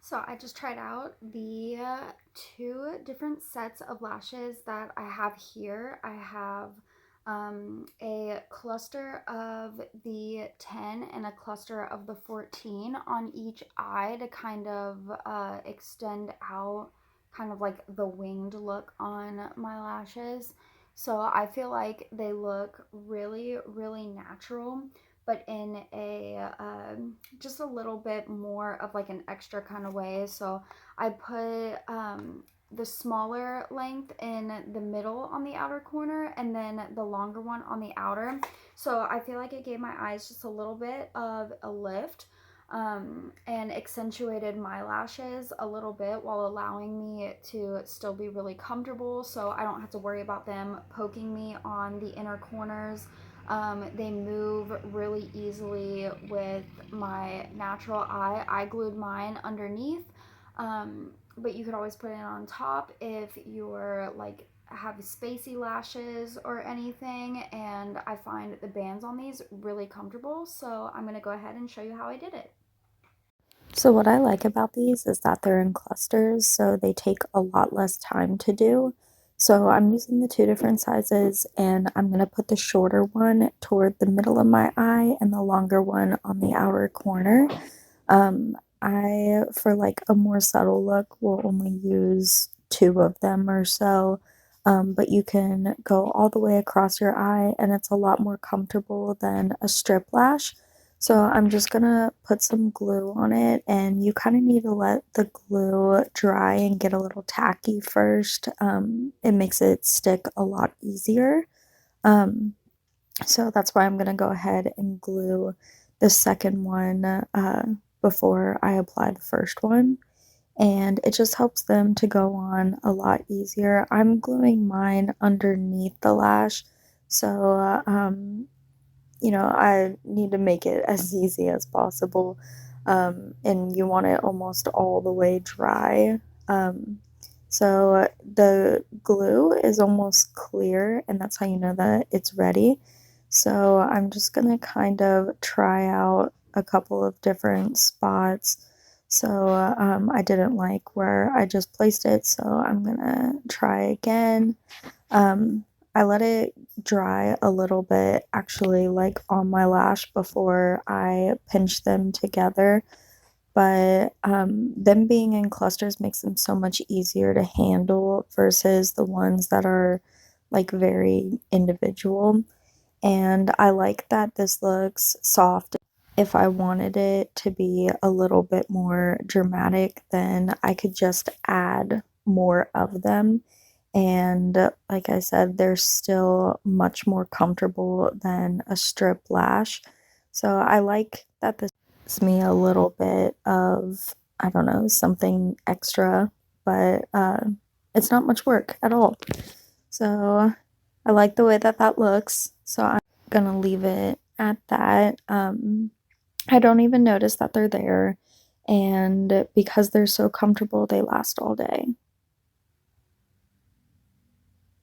So I just tried out the two different sets of lashes that I have here. I have a cluster of the 10 and a cluster of the 14 on each eye to kind of extend out kind of like the winged look on my lashes. So I feel like they look really, really natural, but in a just a little bit more of like an extra kind of way. So I put the smaller length in the middle on the outer corner and then the longer one on the outer. So I feel like it gave my eyes just a little bit of a lift, and accentuated my lashes a little bit while allowing me to still be really comfortable, so I don't have to worry about them poking me on the inner corners. They move really easily with my natural eye. I glued mine underneath, but you could always put it on top if you're like have spacey lashes or anything, and I find the bands on these really comfortable, so I'm gonna go ahead and show you how I did it. So what I like about these is that they're in clusters, so they take a lot less time to do. So I'm using the two different sizes, and I'm going to put the shorter one toward the middle of my eye and the longer one on the outer corner. For like a more subtle look, will only use two of them or so. But you can go all the way across your eye, and it's a lot more comfortable than a strip lash. So I'm just gonna put some glue on it, and you kind of need to let the glue dry and get a little tacky first. It makes it stick a lot easier. Um, so that's why I'm gonna go ahead and glue the second one before I apply the first one. And it just helps them to go on a lot easier. I'm gluing mine underneath the lash, so I need to make it as easy as possible. And you want it almost all the way dry. So the glue is almost clear, and that's how you know that it's ready. So I'm just gonna kind of try out a couple of different spots. So I didn't like where I just placed it, so I'm gonna try again. Um, I let it dry a little bit, actually, like on my lash before I pinch them together. But them being in clusters makes them so much easier to handle versus the ones that are like very individual. And I like that this looks soft. If I wanted it to be a little bit more dramatic, then I could just add more of them. And like I said, they're still much more comfortable than a strip lash. So I like that this gives me a little bit of, I don't know, something extra, but it's not much work at all. So I like the way that that looks. So I'm gonna leave it at that. I don't even notice that they're there. And because they're so comfortable, they last all day.